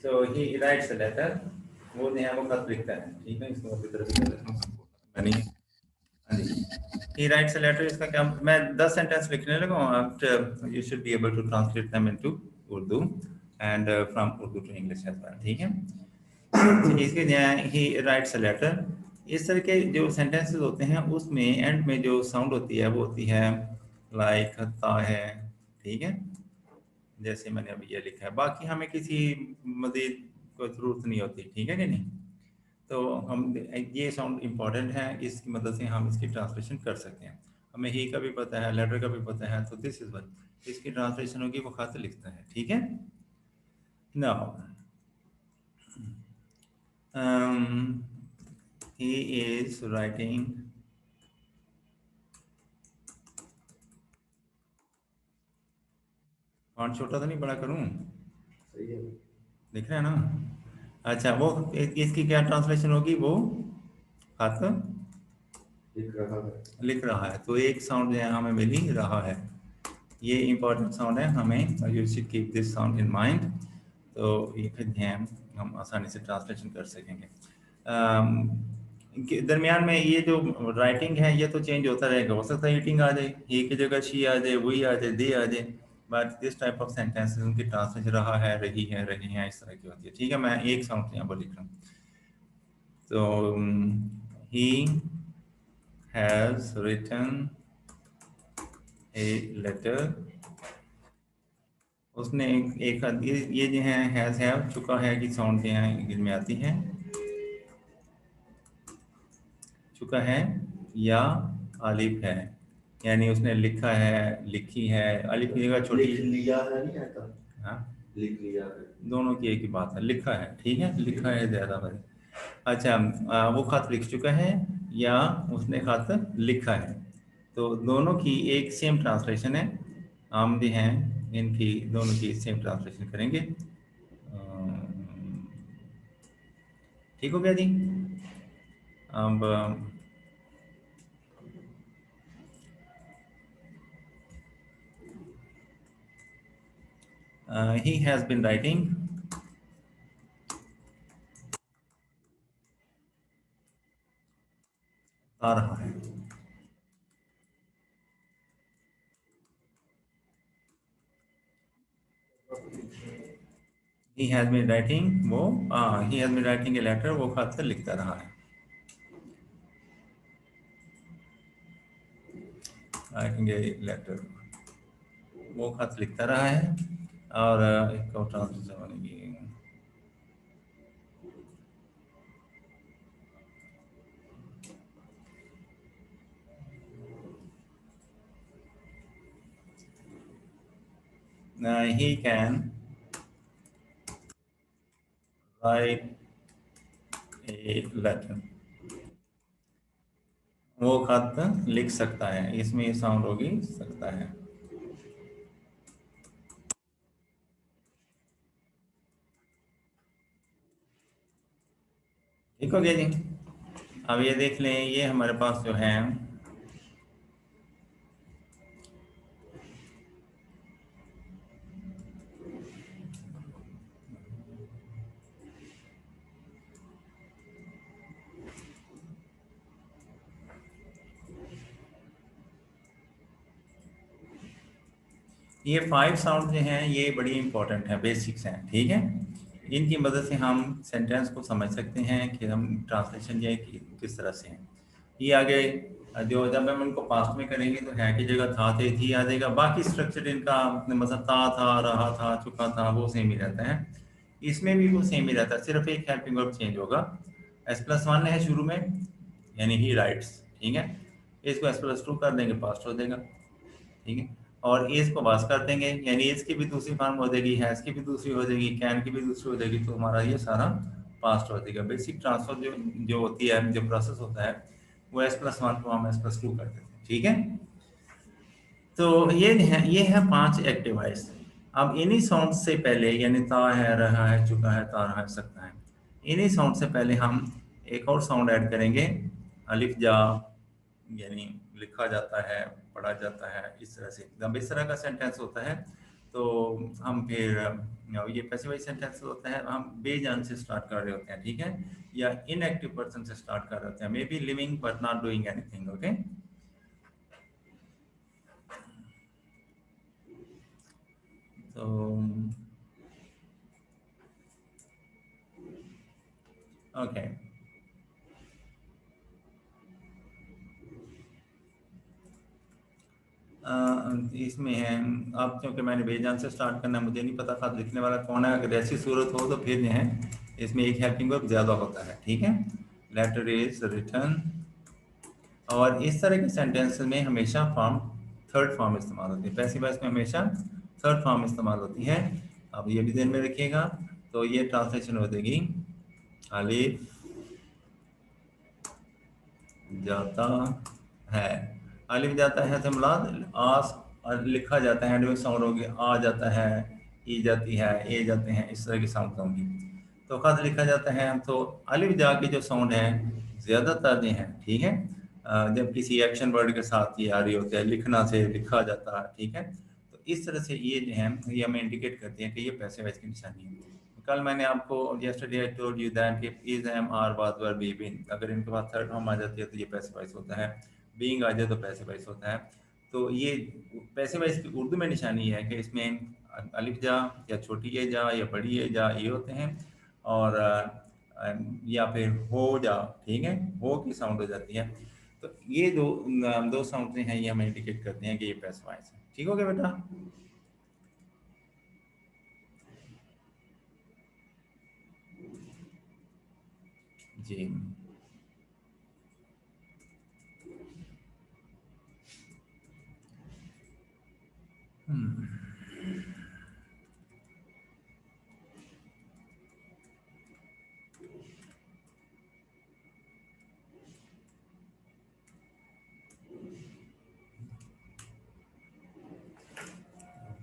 So he rights a letter, वो जो है वो खत लिखता है, ठीक है। इसको अपनी तरफ से कर देता हूँ, मैंने, हाँ जी। ही राइट्स अ लेटर, इसका क्या, मैं 10 सेंटेंस लिखने लगा हूँ, आप you should be able to translate them into Urdu and from Urdu to English as well, ठीक है। इसके ही राइट्स अ लेटर, इस तरह के जो सेंटेंसेस होते हैं उसमें एंड में जो साउंड होती है वो होती है लाइक ता है, ठीक है। जैसे मैंने अभी ये लिखा है, बाकी हमें किसी मजीद कोई जरूरत नहीं होती, ठीक है कि नहीं। तो हम ये साउंड इम्पॉर्टेंट है, इसकी मदद से हम इसकी ट्रांसलेशन कर सकते हैं। हमें ही का भी पता है, लेटर का भी पता है, तो दिस इज वन इसकी ट्रांसलेशन होगी, वो खत लिखता है, ठीक है। Now he is writing font छोटा तो नहीं बड़ा करूं, सही है, दिख रहा है ना। अच्छा, वो इसकी क्या ट्रांसलेशन होगी, वो खत लिख रहा है। लिख रहा है, तो एक साउंड जो है हमें मिल ही रहा है, ये इंपॉर्टेंट साउंड है, हमें you should keep this sound in mind. तो ये फिर हम आसानी से ट्रांसलेशन कर सकेंगे। दरमियान में ये जो राइटिंग है ये तो चेंज होता रहेगा, हो सकता है ईटिंग आ जाए, ही की जगह शी आ जाए, वही आ जाए, दे आ जाए, but this type of sentences उनकी ट्रांसलेशन रहा है, रही है, रही हैं, इस तरह की होती है, ठीक है। मैं एक साउंड यहाँ पर लिख रहा हूँ, तो he has written a letter, उसने ये जो है हैज हैव चुका है की साउंड जो है इनमें आती है, चुका है या अलिफ है, यानी उसने लिखा है, लिखी है, अलिफ की जगह छोटी, लिख लिया है नहीं आता, हाँ लिख लिया है। दोनों की एक ही बात है, लिखा है, ठीक है, लिखा है ज्यादा बड़े। अच्छा, वो खत लिख चुका है या उसने खत लिखा है, तो दोनों की एक सेम ट्रांसलेशन है, हम भी हैं इनकी दोनों की सेम ट्रांसलेशन करेंगे। ठीक हो गया जी। अब he has been writing आ रहा है, he has been writing, वो he has been writing a letter, वो खत लिखता रहा है, writing a letter, वो खत लिखता रहा है। और एक और ट्रांसलेशन बनेगी, he can write a letter, वो खत लिख सकता है, इसमें साउंड होगी सकता है। ठीक हो गया जी। अब ये देख लें, ये हमारे पास जो है ये 5 साउंड जो हैं ये बड़ी इंपॉर्टेंट है, बेसिक्स हैं, ठीक है। इनकी मदद से हम सेंटेंस को समझ सकते हैं कि हम ट्रांसलेशन ये किस तरह से है। ये आगे जो जब हम इनको पास्ट में करेंगे तो है की जगह था थे थी आ जाएगा, बाकी स्ट्रक्चर इनका मतलब था रहा था, चुका था, वो सेम ही रहता है, इसमें भी वो सेम ही रहता है, सिर्फ एक हेल्पिंग वर्ब चेंज होगा। S+1 है शुरू में, यानी ही राइट्स, ठीक है, इसको S+2 कर देंगे, पास्ट हो जाएगा, ठीक है। और एज को वास कर देंगे, यानी एज की भी दूसरी फॉर्म हो जाएगी, हैज की भी दूसरी हो जाएगी, कैन की भी दूसरी हो जाएगी, तो हमारा ये सारा पास्ट हो जाएगा। बेसिक ट्रांसफर जो जो होती है, जो प्रोसेस होता है, वो S+1 को हम S+2 कर देते हैं, ठीक है। तो ये है 5 एक्टिव वॉइस। अब इन्हीं साउंड से पहले, यानी ता है, रहा है, चुका है, ता रहा है, सकता है, इन्हीं साउंड से पहले हम एक और साउंड ऐड करेंगे, अलिफ जा, यानी लिखा जाता है, पढ़ा जाता है, इस तरह से जब इस तरह का सेंटेंस होता है तो हम फिर ये पैसिव वॉइस सेंटेंस होता है, हम बेजान से स्टार्ट कर रहे होते हैं, ठीक है, या इनएक्टिव पर्सन से स्टार्ट कर रहे होते हैं, may be living but not doing anything, okay. तो ओके, इसमें है, अब क्योंकि मैंने बेजान से स्टार्ट करना है, मुझे नहीं पता खत लिखने वाला कौन है, अगर ऐसी सूरत हो तो फिर जो है इसमें एक हेल्पिंग वर्ब ज़्यादा होता है, ठीक है। लेटर इज रिटर्न, और इस तरह के सेंटेंस में हमेशा फॉर्म थर्ड फॉर्म इस्तेमाल होती है, पैसिव वॉइस में हमेशा थर्ड फॉर्म इस्तेमाल होती है। अब ये भी ध्यान में रखिएगा। तो ये ट्रांसलेशन हो जाएगी, अलिफ जाता है, अलिफ जाता है से मुराद आस, और लिखा जाता है जो साउंड होगी, आ जाता है, ई जाती है, ए जाते हैं, इस तरह की साउंड होंगी। तो खत लिखा जाता है, तो अलिफ जा की जो साउंड है ज़्यादातर जो है, ठीक है, जब किसी एक्शन वर्ड के साथ ये आ रही होती है, लिखना से लिखा जाता है, ठीक है। तो इस तरह से ये जो है ये हमें इंडिकेट करते हैं कि ये पैसिव वॉइस की निशानी है। कल मैंने आपको yesterday I told you that if is am are was were be been, अगर इनके पास थर्ड फॉर्म आ जाती है तो ये पैसिव वॉइस होता है, बीइंग आ जाए तो पैसिव वॉइस होता है। तो ये पैसिव वॉइस की उर्दू में निशानी है कि इसमें अलिफ जा या छोटी ए जा या बड़ी ए जा ये होते हैं, और या फिर हो जा, ठीक है, हो की साउंड हो जाती है। तो ये दो साउंड हैं, ये हमें इंडिकेट करते हैं कि ये पैसिव वॉइस है। ठीक हो गया बेटा? जी।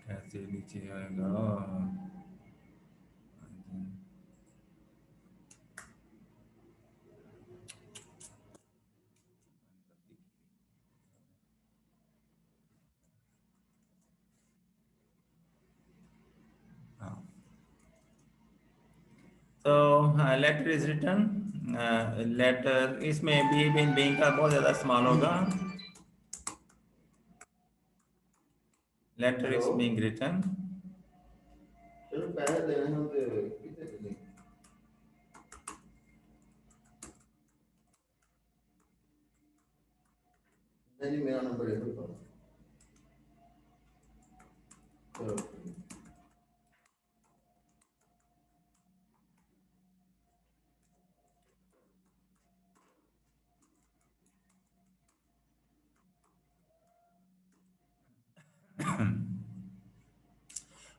कैसे नीचे आएगा? हाँ, तो लेटर इज रिटर्न, लेटर इसमें बी बिन बीइंग का बहुत ज़्यादा इस्तेमाल होगा। Letter is hello, being written, चलो पैसे देने हैं तो कितने देने? नहीं जी, मेरा नंबर है तो चलो।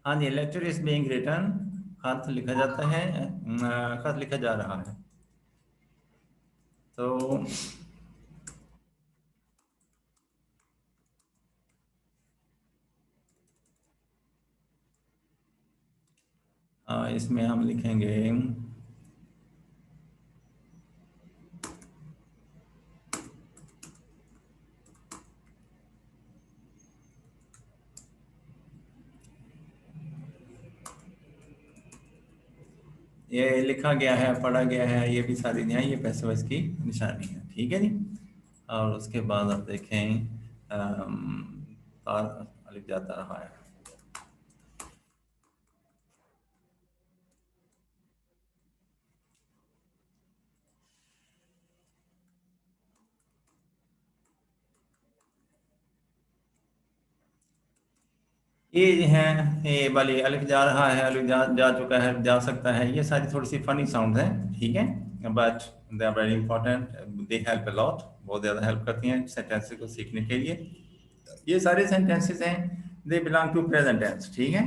हाँ जी, लेटर इज बीइंग रिटर्न, खत लिखा जाता है, खत लिखा जा रहा है। तो इसमें हम लिखेंगे ये लिखा गया है, पढ़ा गया है, ये भी सारी न्याय, ये पैसिव वॉइस की निशानी है, ठीक है जी। और उसके बाद आप देखें तार अलिफ जाता रहा है। ये जो है, ये वाली अलिफ जा रहा है, अलिफ जा चुका है, जा सकता है, ये सारी थोड़ी सी फनी साउंड है, ठीक है, but they are very important, they help a lot, बहुत ज़्यादा हेल्प करती हैं सेंटेंसेस को सीखने के लिए। ये सारे सेंटेंसेस हैं, they belong to present tense, ठीक है,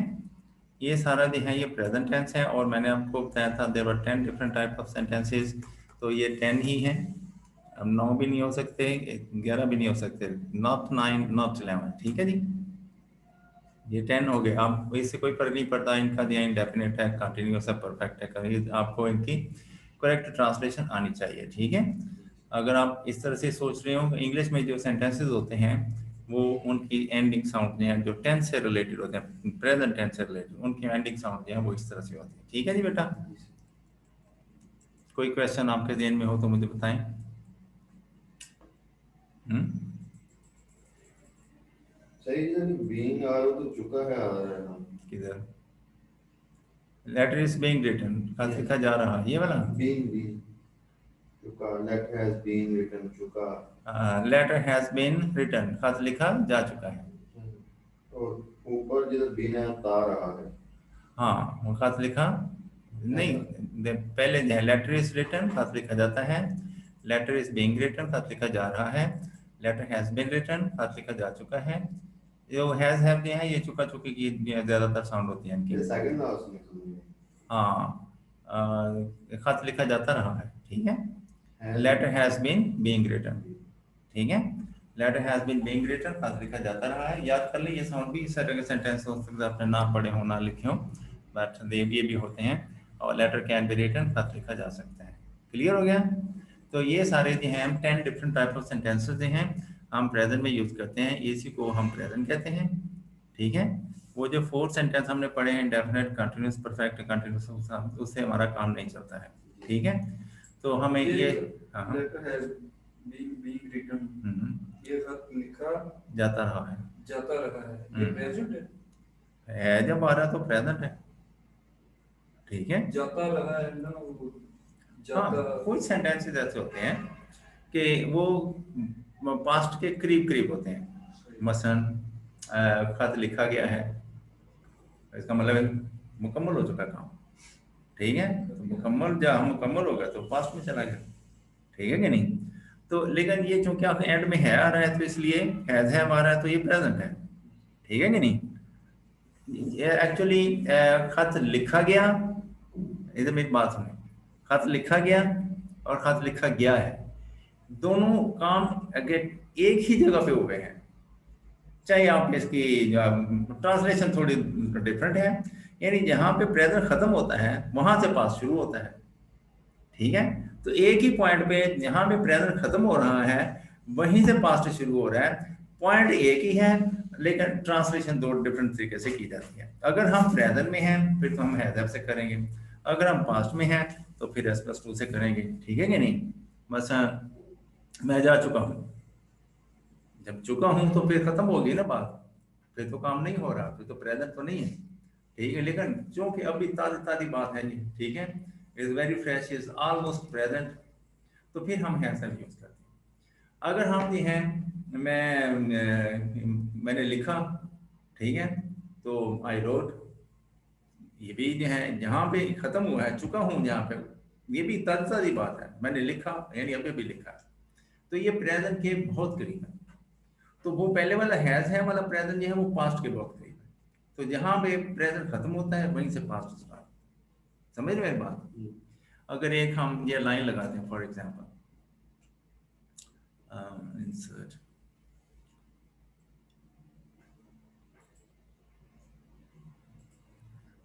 ये सारा जो है ये प्रेजेंट टेंस है, और मैंने आपको बताया था there were 10 different type of sentences, तो ये 10 ही हैं। अब 9 भी नहीं हो सकते, 11 भी नहीं हो सकते, नॉट 9 नॉट 11, ठीक है जी, ये 10 हो गए। आप इससे कोई फर्क नहीं पड़ता इनका दिया इंडेफिनिट है, कंटिन्यूअस है, परफेक्ट है, कभी आपको इनकी करेक्ट ट्रांसलेशन आनी चाहिए, ठीक है। अगर आप इस तरह से सोच रहे हो, इंग्लिश में जो सेंटेंसेस होते हैं वो उनकी एंडिंग साउंड जो है जो टेंस से रिलेटेड होते हैं, प्रेजेंट टेंस से रिलेटेड, उनकी एंडिंग साउंड जो है वो इस तरह से होती है। ठीक है जी बेटा, कोई क्वेश्चन आपके ध्यान में हो तो मुझे बताएं। सही है, बीइंग आ रहा तो चुका है आ रहा है ना। किधर लेटर इज बीइंग रिटन, खत लिखा जा रहा है, ये वाला बीइंग बीइंग चुका, लेट हैज बीन रिटन चुका। लेटर हैज बीन रिटन, खत लिखा जा चुका है। और ऊपर जिधर बीन है ता रहा है। हाँ, वो खत लिखा नहीं, पहले लेटर इज रिटन, खत लिखा जाता है। लेटर इज बीइंग रिटन, खत लिखा जा रहा है। लेटर हैज बीन रिटन, खत लिखा जा चुका है। जो हैज हैव जो है ये चुका चुकी की ज्यादातर साउंड होती है ये इनकी। सेकंड लास्ट में सुनिए। हाँ, खत लिखा जाता रहा है, ठीक है। Has letter been। Has been being written, ठीक है। Letter has been being written, खत लिखा जाता रहा है। याद कर ली, ये साउंड भी इस तरह के सेंटेंस हो सकते हैं, आपने ना पढ़े हो ना लिखे हो, बट ये भी होते हैं। और लेटर कैन बी रिटन, खत लिखा जा सकता है। क्लियर हो गया। तो ये सारे जो हैं 10 डिफरेंट टाइप ऑफ सेंटेंसेस हैं हम प्रेजेंट में यूज करते हैं, इसी को हम प्रेजेंट कहते हैं, ठीक है। वो जो 4 सेंटेंस हमने पढ़े हैं, डेफिनेट, कंटीन्यूअस, परफेक्ट, कंटीन्यूअस, उससे हमारा काम नहीं चलता है, ठीक है। तो हमें ये हाँ लेटर हैज बीइंग रिटन, ये खत लिखा जाता रहा है, जाता रहा है, ये प्रेजेंट है। जब आ रहा तो प्रेजेंट है, ठीक है। जाता रहा है ना, वो हाँ, जाता। कुछ सेंटेंसेस ऐसे होते हैं कि वो पास्ट के करीब करीब होते हैं। मसलन खत लिखा गया है, इसका मतलब मुकम्मल हो चुका काम, ठीक है। तो मुकम्मल जब मुकम्मल हो गया तो पास्ट में चला गया, ठीक है कि नहीं। तो लेकिन ये चूंकि आप एंड में है आ रहा है तो इसलिए हैज हैव आ रहा है, तो ये प्रेजेंट है, ठीक है कि नहीं। एक्चुअली खत लिखा गया, इधर मेरी बात सुने, खत लिखा गया और खत लिखा गया है, दोनों काम अगर एक ही जगह पे हो गए हैं, चाहे आप इसकी ट्रांसलेशन थोड़ी डिफरेंट है, यानी जहां पे प्रेजेंट खत्म होता है वहां से पास्ट शुरू होता है, ठीक है। तो एक ही पॉइंट पे जहां पे प्रेजेंट खत्म हो रहा है वहीं से पास्ट शुरू हो रहा है, पॉइंट एक ही है, लेकिन ट्रांसलेशन दो डिफरेंट तरीके से की जाती है। अगर हम प्रेजेंट में हैं फिर तो हम हैज हैव से करेंगे, अगर हम पास्ट में हैं तो फिर एस प्लस टू से करेंगे, ठीक है कि नहीं। बस मैं जा चुका हूँ, जब चुका हूं तो फिर खत्म होगी ना बात, फिर तो काम नहीं हो रहा, फिर तो प्रेजेंट तो नहीं है, ठीक है। लेकिन क्योंकि अभी ताज़ी ताज़ी बात है जी, ठीक है, is very fresh, is almost present, तो फिर हम हैज हैव यूज करते हैं। अगर हम जी हैं मैंने लिखा, ठीक है, तो आई रोट, ये भी जो है जहाँ पे खत्म हुआ है, चुका हूँ जहाँ पे, ये भी ताज़ी बात है, मैंने लिखा यानी अभी भी लिखा है, तो ये प्रेजेंट के बहुत करीब है। तो वो पहले वाला हैज है वाला प्रेजेंट जो है वो पास्ट के बहुत करीब है, तो जहां पे प्रेजेंट खत्म होता है वहीं से पास्ट स्टार्ट। समझ रहे मेरी बात। अगर एक हम ये लाइन लगाते हैं, फॉर एग्जांपल इंसर्ट,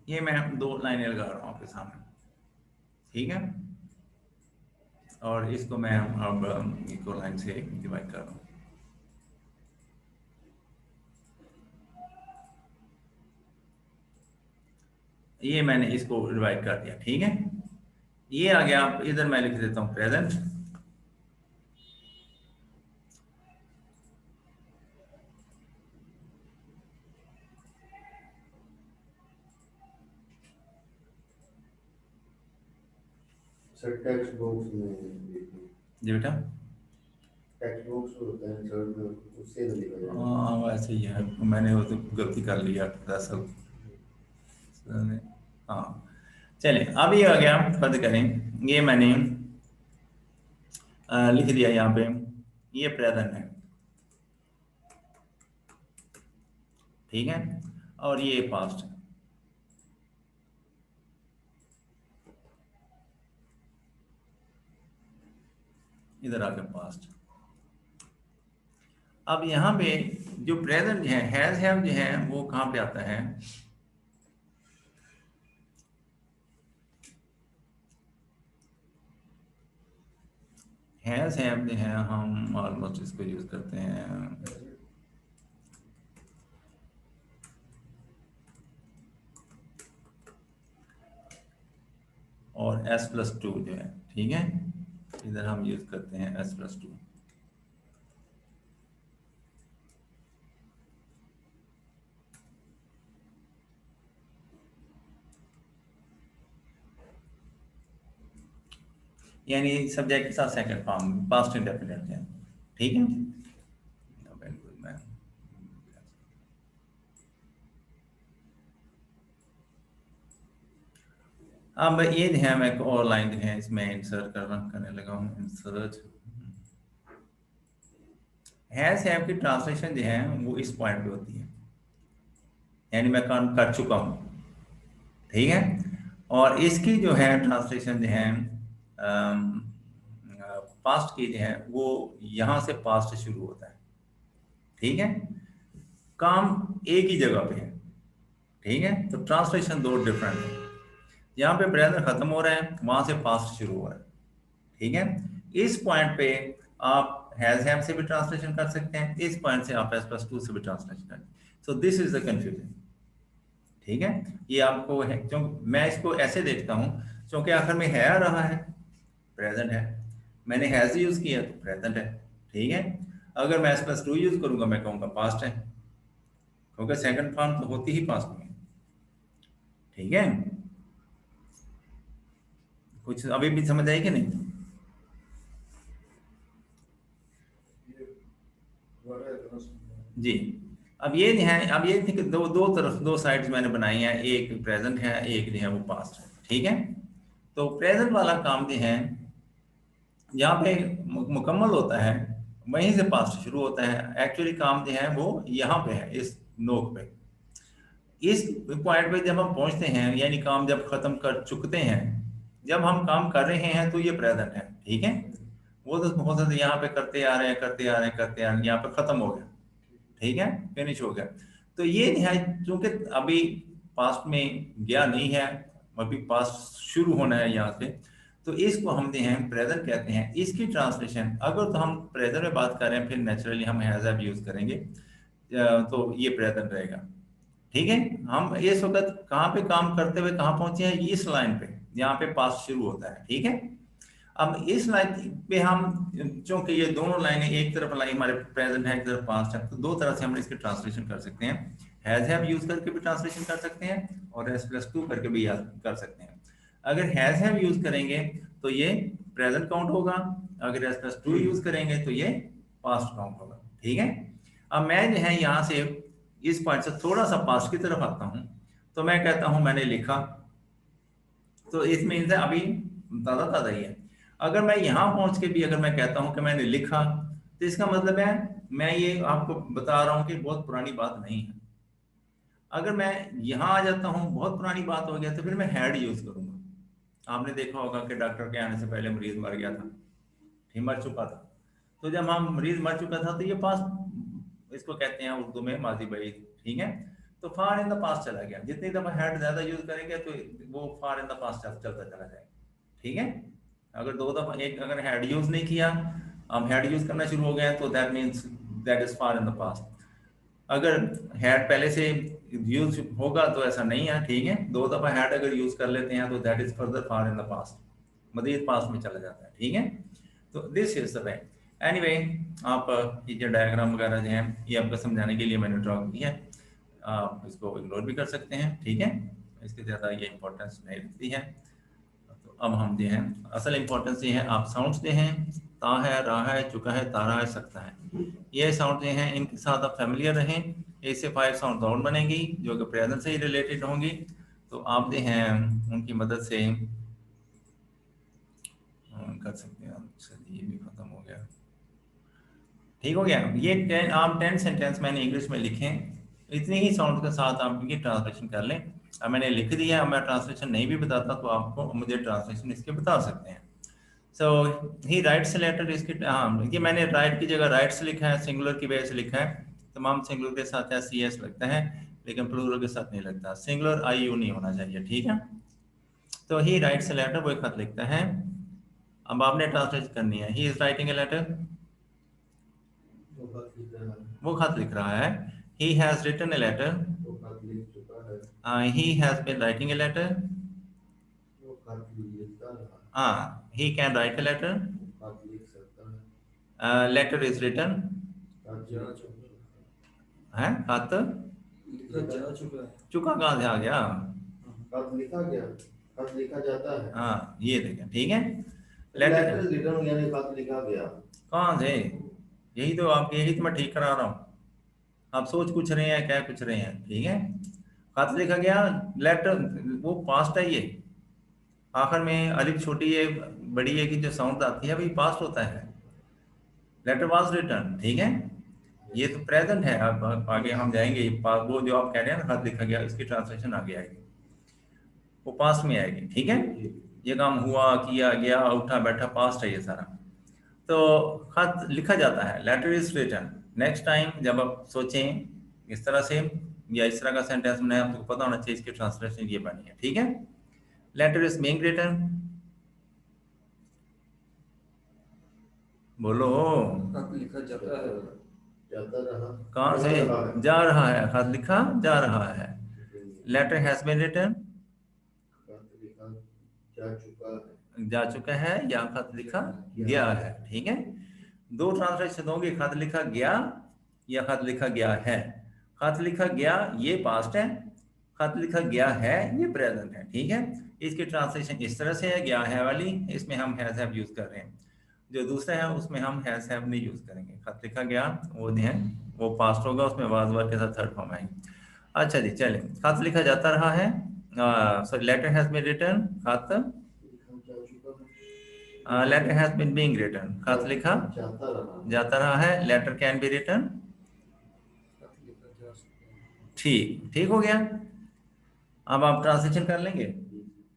ये मैं 2 लाइनें लगा रहा हूं आपके सामने, ठीक है, और इसको मैं अब इक्वल लाइन से डिवाइड कर रहा हूँ। ये मैंने इसको डिवाइड कर दिया, ठीक है। ये आ गया, इधर मैं लिख देता हूँ प्रेजेंट, सर टेक्स्ट बॉक्स में जी बेटा। टेक्स्ट बॉक्स होता है सर में, उससे तो लिखा जाएगा। हाँ वैसे ही है, मैंने वो तो गलती कर लिया दरअसल। हाँ चलिए, अब ये आ गया, फर्ज करें, ये मैंने लिख दिया यहाँ पे, ये प्रेजेंट है, ठीक है, और ये पास्ट है, इधर आ गया पास्ट। अब यहाँ पे जो प्रेजेंट है, हैज हैव जो है वो कहाँ पे आता है, हैज हैव जो है हम ऑलमोस्ट इसको यूज करते हैं और s+2 जो है, ठीक है, इधर हम यूज करते हैं s+2। यानी सब्जेक्ट के साथ सेकंड फॉर्म पास्ट इंडेफिनिट है, ठीक है। बिल्कुल मैं अब ये है, मैं एक और लाइन है इसमें इंसर्ट करने लगा हूँ। इंसर्ट हैज हैव की ट्रांसलेशन जो है वो इस पॉइंट पे होती है, यानी मैं काम कर चुका हूँ, ठीक है। और इसकी जो है ट्रांसलेशन जो है पास्ट की जो है वो यहाँ से पास्ट शुरू होता है, ठीक है। काम एक ही जगह पे है, ठीक है। तो ट्रांसलेशन दो डिफरेंट है, यहाँ पे प्रेजेंट खत्म हो रहा है, वहां से पास्ट शुरू हो रहा है, ठीक है। इस पॉइंट पे आप हैज हैव से भी ट्रांसलेशन कर सकते हैं, इस पॉइंट से आप s+2 से भी ट्रांसलेशन कर, सो दिस इज द कंफ्यूजन, ठीक है। ये आपको है, क्योंकि मैं इसको ऐसे देखता हूँ, क्योंकि आखिर में है आ रहा है, प्रेजेंट है, मैंने हैज यूज किया तो प्रेजेंट है, ठीक है। अगर मैं s+2 यूज करूंगा मैं कहूँगा पास्ट है, क्योंकि सेकंड फॉर्म तो होती ही पास्ट में, ठीक है। कुछ अभी भी समझ आई कि नहीं? जी। अब ये है, अब ये थी कि दो तरफ दो साइड्स मैंने बनाई हैं, एक प्रेजेंट है, एक जो है वो पास्ट है, ठीक है। तो प्रेजेंट वाला काम जो है यहाँ पे मुकम्मल होता है, वहीं से पास्ट शुरू होता है। एक्चुअली काम जो है वो यहाँ पे है, इस नोक पे, इस पॉइंट पे जब हम पहुंचते हैं, यानी काम जब खत्म कर चुकते हैं, जब हम काम कर रहे हैं तो ये प्रेजेंट है, ठीक है। वो तो हो सकता है यहाँ पे करते आ रहे हैं करते आ रहे हैं करते आ रहे हैं, यहाँ पे खत्म हो गया, ठीक है, फिनिश हो गया। तो ये है, चूंकि अभी पास्ट में गया नहीं है, अभी पास्ट शुरू होना है यहाँ से, तो इसको हम जो है प्रेजेंट कहते हैं। इसकी ट्रांसलेशन अगर तो हम प्रेजेंट में बात कर रहे हैं, फिर नेचुरली हम हैज हैव यूज करेंगे, तो ये प्रेजेंट रहेगा, ठीक है। हम इस वक्त कहाँ पे काम करते हुए कहाँ पहुंचे हैं, इस लाइन पे, यहाँ पे पास्ट शुरू होता है, ठीक है। अब इस लाइन पे हम, चूंकि ये दोनों लाइनें एक तरफ लाइन हमारे प्रेजेंट है, एक तरफ पास्ट है, तो दो तरह से हम इसकी ट्रांसलेशन कर सकते हैं। हैज हैव यूज करके भी ट्रांसलेशन कर सकते हैं और s+2 करके भी कर सकते हैं। अगर हैज हैव यूज करेंगे तो ये प्रेजेंट काउंट होगा, अगर s+2 यूज करेंगे तो ये पास्ट काउंट होगा, ठीक है। अब मैं जो है यहाँ से इस पॉइंट से थोड़ा सा पास्ट की तरफ आता हूँ, तो मैं कहता हूँ मैंने लिखा, तो इसमें अभी ताज़ा ताज़ा ही है। अगर मैं यहाँ पहुंच के भी अगर मैं कहता हूँ कि मैंने लिखा, तो इसका मतलब है मैं ये आपको बता रहा हूँ कि बहुत पुरानी बात नहीं है। अगर मैं यहाँ आ जाता हूँ, बहुत पुरानी बात हो गया, तो फिर मैं हैड यूज करूंगा। आपने देखा होगा कि डॉक्टर के आने से पहले मरीज मर गया था, ठीक, मर चुका था। तो जब हम मरीज मर चुका था तो ये पास्ट, इसको कहते हैं उर्दू में माजी बई, ठीक है। तो फार इन द पास्ट चला गया, जितनी दफा हैड ज्यादा यूज करेंगे तो वो फार इन द पास्ट चलता चला जाएगा, ठीक है। अगर दो दफा एक अगर हैड यूज नहीं किया, हम हैड यूज करना शुरू हो गए, तो that means that is far in the past. अगर हैड पहले से यूज होगा तो ऐसा नहीं है, ठीक है। दो दफा हैड अगर यूज कर लेते हैं तो that is further far in the past, मजीद पास्ट में चला जाता है, ठीक है। तो this is the way. Anyway, आप ये जो डायग्राम वगैरह जो है ये आपको समझाने के लिए मैंने ड्रॉ किया है, आप इसको इग्नोर भी कर सकते हैं, ठीक है। इसके ज़्यादा ये इंपॉर्टेंस नहीं रखती है। तो अब हम जो हैं असल इंपॉर्टेंस ये है, आप साउंड्स जो हैं ता है, रा है, चुका है, तारा है, सकता है, ये साउंड जो हैं इनके साथ आप फैमिलियर रहें। इससे 5 साउंड और बनेंगी जो कि प्रेजेंट से ही रिलेटेड होंगी, तो आप जो हैं उनकी मदद से कर सकते हैं। चलिए ये भी खत्म हो गया, ठीक हो गया। ये 10 आप 10 सेंटेंस मैंने इंग्लिश में लिखे, इतने ही साउंड के साथ आप इनकी ट्रांसलेशन कर लें। अब मैंने लिख दिया, मैं ट्रांसलेशन नहीं भी बताता तो आपको मुझे ट्रांसलेशन इसके बता सकते हैं। सो ही राइट्स लेटर, इसकी हाँ, ये मैंने राइट की जगह राइट्स लिखा है, सिंगुलर की वजह से लिखा है। तमाम सिंगुलर के साथ एस लगता है, लेकिन प्लूरल के साथ नहीं लगता। सिंगुलर IU नहीं होना चाहिए, ठीक है। तो ही राइट्स ए लेटर, वो एक खत लिखता है। अब आपने ट्रांसलेट करनी है, he is writing a letter, वो खत लिख रहा है। He has written a letter, वो खत लिख चुका है, he has been writing a letter, वो खत हाँ, he can write a letter. खत लिख सकता है। Letter is written. खत जा लिख चुका है खत लिखा जा चुका है। चुका कहाँ से आ गया? खत लिखा गया, खत लिखा जाता है। हाँ, ये देखें, ठीक है। लेटर लेटर रिटर्न यानी खत लिखा गया। कहाँ से? यही तो मैं ठीक करा रहा हूँ। आप सोच कुछ रहे हैं, क्या कुछ रहे हैं, ठीक है। खत लिखा गया, लेटर, वो पास्ट है ये। आखिर में अलिफ छोटी है बड़ी है कि जो साउंड आती है, वही पास्ट होता है। लेटर वाज रिटर्न, ठीक है। ये तो प्रेजेंट है। अब आगे हम जाएंगे, वो जो आप कह रहे हैं ना खत लिखा गया, इसकी ट्रांसलेशन आगे आएगी, वो पास्ट में आएगी, ठीक है। जी। ये काम हुआ, किया, गया, उठा, बैठा, पास्ट है ये सारा। तो खत लिखा जाता है, letter is written. Next time जब आप सोचें इस तरह से या इस तरह का सेंटेंस बनाए, आपको पता होना चाहिए इसकी ट्रांसलेशन ये बनी है, ठीक है। लेटर इज बीइंग रिटन, बोलो। खत लिखा जाता है। जाता रहा। कहाँ से? जा रहा है। जा रहा है, खत लिखा जा रहा है। लेटर हैज बीन रिटन, खत लिखा जा चुका है। जा चुका है या खत लिखा गया है, ठीक है। दो ट्रांसलेशन होंगे, खत लिखा गया या खत लिखा गया है। खत लिखा गया ये पास्ट है, खत लिखा गया है ये प्रेजेंट है, ठीक है। इसकी ट्रांसलेशन इस तरह से है, गया है वाली, इसमें हम हैज हैव यूज कर रहे हैं। जो दूसरा है उसमें हम हैज हैव नहीं यूज करेंगे। खत लिखा गया वो जो है वो पास्ट होगा, उसमें वाज वर्ड के साथ थर्ड फॉर्म आएगी। अच्छा जी, चलिए। खत लिखा जाता रहा है, sorry, letter has been written, खत लिखा जा चुका है। Letter has been being written, खत लिखा जाता रहा। जाता रहा है। लेटर कैन बी रिटन, खत लिखा जा सकता है। ठीक ठीक हो गया। अब आप ट्रांसलेशन कर लेंगे,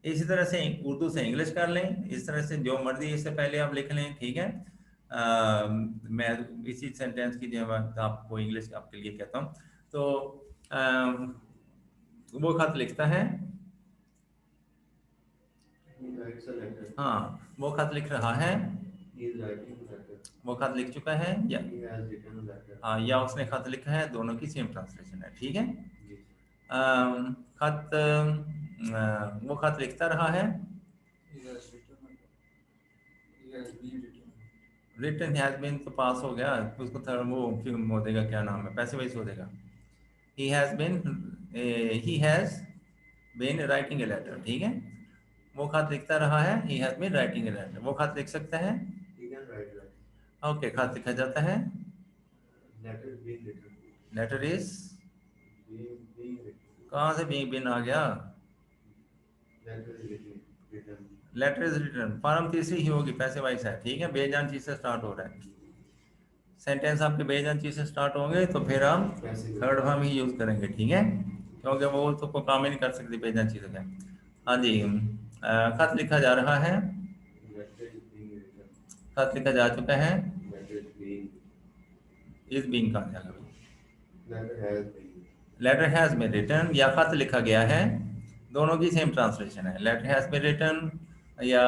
इसी तरह से उर्दू से इंग्लिश कर लें, इस तरह से जो मर्जी इससे पहले आप लिख लें, ठीक है। मैं इसी सेंटेंस की जो मैं आपको इंग्लिश आपके लिए कहता हूँ। तो वो खत लिखता है, He writes a letter. हाँ वो खत लिख रहा है, He is writing a letter. वो खत लिख चुका है, या He has written a letter. हाँ या उसने खत लिखा है, दोनों की सेम ट्रांसलेशन है, ठीक है। जी। खत वो खत लिखता रहा है, He has written. He has been written. Written has been तो पास हो गया, उसको थोड़ा वो फिर हो देगा, क्या नाम है, पैसे वाइज हो देगा। He has been writing a letter, ठीक है। वो खत लिखता रहा है, he has been writing a letter, वो खत लिख सकता है। He can write letter. Okay, खत लिखा जाता है। Letter is being written. Letter is, Being written. कहाँ से बीन आ गया? Letter is written. Written. Letter is written, form तीसरी ही होगी, पैसे वाइज है, ठीक है। बेजान चीज से स्टार्ट हो रहा है सेंटेंस, आपके बेजान चीज से स्टार्ट होंगे तो फिर हम थर्ड फॉर्म ही यूज करेंगे, ठीक है। क्योंकि वो तो कोई काम ही नहीं कर सकती बेजान चीजों का। हाँ जी, खत लिखा जा रहा है, Letter is being written. खत लिखा जा चुका है। Letter is being. Is being कहाँ जाएगा? Letter has been. Letter has been written या खत लिखा गया है, दोनों की सेम ट्रांसलेशन है। लेटर हैज बीन रिटन या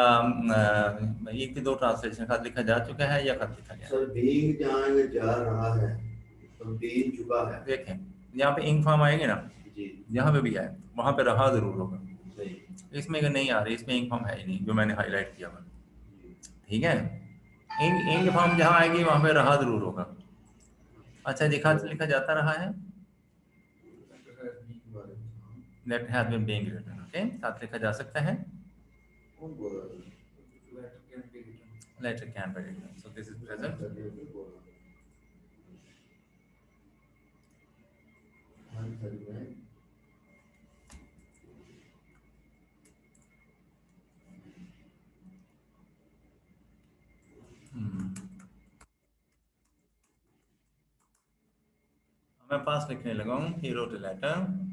एक की दो ट्रांसलेशन, खत लिखा जा चुका है या खत लिखा गया। सर being जहाँ में जा रहा है तो being चुका है। देखें यहाँ पे इंग फॉर्म आएंगे ना, जी। जहाँ पे भी आए वहाँ पे रहा जरूर होगा। सही। इसमें अगर नहीं आ रही, इसमें इंग फॉर्म है ही नहीं, जो मैंने हाईलाइट किया हुआ, जी। ठीक है। इंग फॉर्म जहाँ आएगी वहाँ पे रहा जरूर होगा। अच्छा जी, खत लिखा जाता रहा है, letter has been being written, okay. खत लिखा जा सकता है, कौन बोल रहा है? Letter can be written. Letter can be written, so this is present. बोल रहा है। हाँ सर मैं मैं पास लिखने लगा हूँ, ही रोट अ लेटर।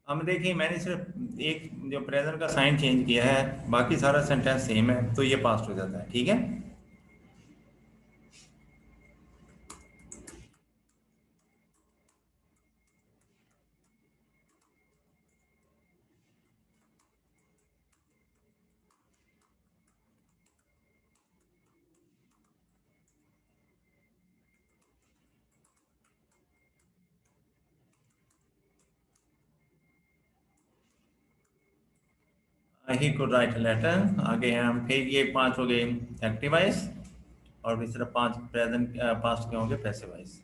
अब देखिए, मैंने सिर्फ एक जो प्रेजेंट का साइन चेंज किया है, बाकी सारा सेंटेंस सेम है, तो ये पास्ट हो जाता है, ठीक है। He could write a letter. आगे हम फिर ये 5 हो गए एक्टिव वॉइस और इस तरह 5 प्रेजेंट पास्ट के होंगे पैसिव वॉइस।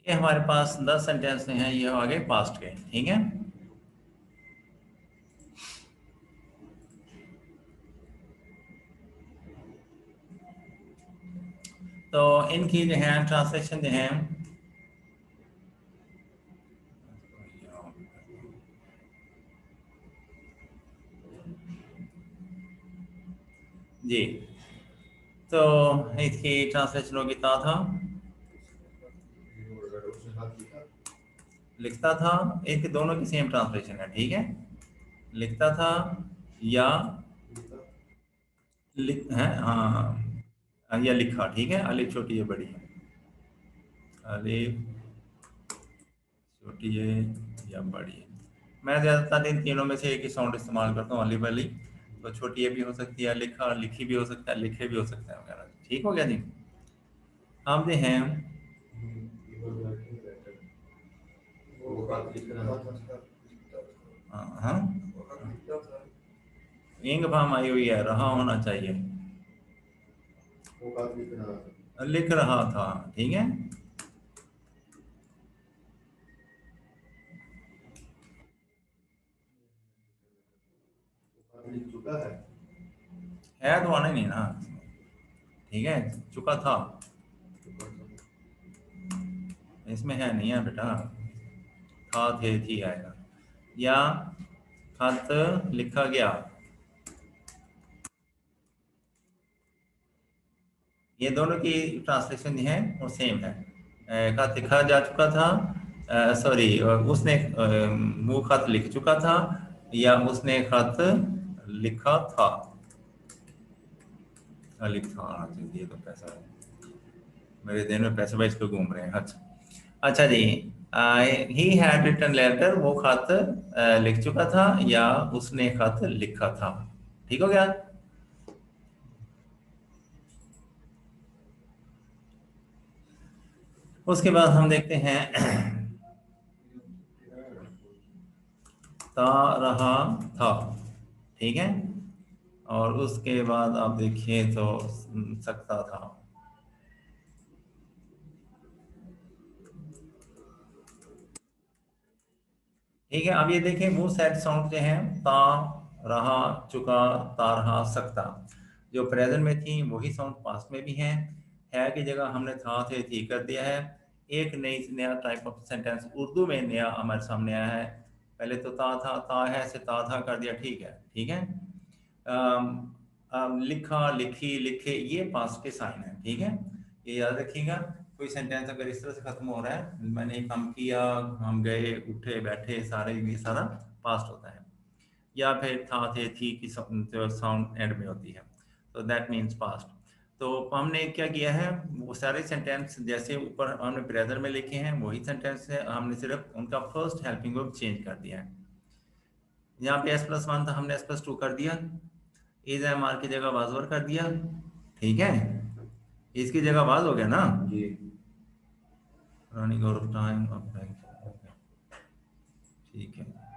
ये हमारे पास 10 सेंटेंस हैं, ये आगे पास्ट के, ठीक है। तो इनकी जो है ट्रांसलेशन जो है जी, तो इसकी ट्रांसलेशन होगी था लिखता था, एक दोनों की सेम ट्रांसलेशन है, ठीक है। लिखता था या है, हाँ, या लिखा, ठीक है। अलिफ छोटी है बड़ी है, अलिफ छोटी है या बड़ी है। मैं ज़्यादातर इन तीनों में से एक ही साउंड इस्तेमाल करता हूँ, अलिफ वाली। तो छोटी ये भी हो सकती है, लिखा लिखी भी हो सकता है, लिखे भी हो सकता है वगैरह। ठीक हो गया जी। अब जो हैं हाँ, इंग फार्म आई हुई है, रहा होना चाहिए, लिख रहा था, ठीक है। है तो आना ही नहीं ना, ठीक है। चुका था इसमें है नहीं है बेटा, था थे थी आएगा। या खत लिखा गया, ये दोनों की ट्रांसलेशन है वो सेम है। खत लिखा जा चुका था, सॉरी, उसने वो खत लिख चुका था या उसने खत लिखा था। लिखा आना चाहिए, तो पैसा है मेरे दिन में, पैसे वाइज पे घूम रहे हैं। अच्छा, अच्छा जी। ही हैड रिटन लेटर, वो खत लिख चुका था या उसने खत लिखा था। ठीक हो गया। उसके बाद हम देखते हैं ता रहा था, ठीक है। और उसके बाद आप देखिए तो सकता था। ठीक है, अब ये देखें वो सेट साउंड जो हैं ता रहा, चुका, ता रहा, सकता, जो प्रेजेंट में थी वही साउंड पास्ट में भी हैं। है की जगह हमने था थे थी कर दिया है। एक नया टाइप ऑफ सेंटेंस उर्दू में नया हमारे सामने आया है। पहले तो ता है से था कर दिया, ठीक है, ठीक है। लिखा लिखी लिखे, ये पास्ट के साइन है, ठीक है। ये याद रखिएगा। कोई सेंटेंस अगर इस तरह से खत्म हो रहा है, मैंने काम किया, हम गए, उठे, बैठे, सारे, ये सारा पास्ट होता है। या फिर था थे थी की जो साउंड एंड में होती है, तो दैट मीन्स पास्ट। तो हमने क्या किया है, वो सारे सेंटेंस जैसे ऊपर हमने प्रेजेंट में लिखे हैं वही सेंटेंस है, हमने सिर्फ उनका फर्स्ट हेल्पिंग वर्ब चेंज कर दिया है। यहाँ पे S+1 था, हमने S+2 कर दिया। इज एम आर की जगह वाजवर कर दिया, ठीक है। इसकी जगह वाज हो गया ना जी, रनिंग आउट ऑफ टाइम, ठीक है।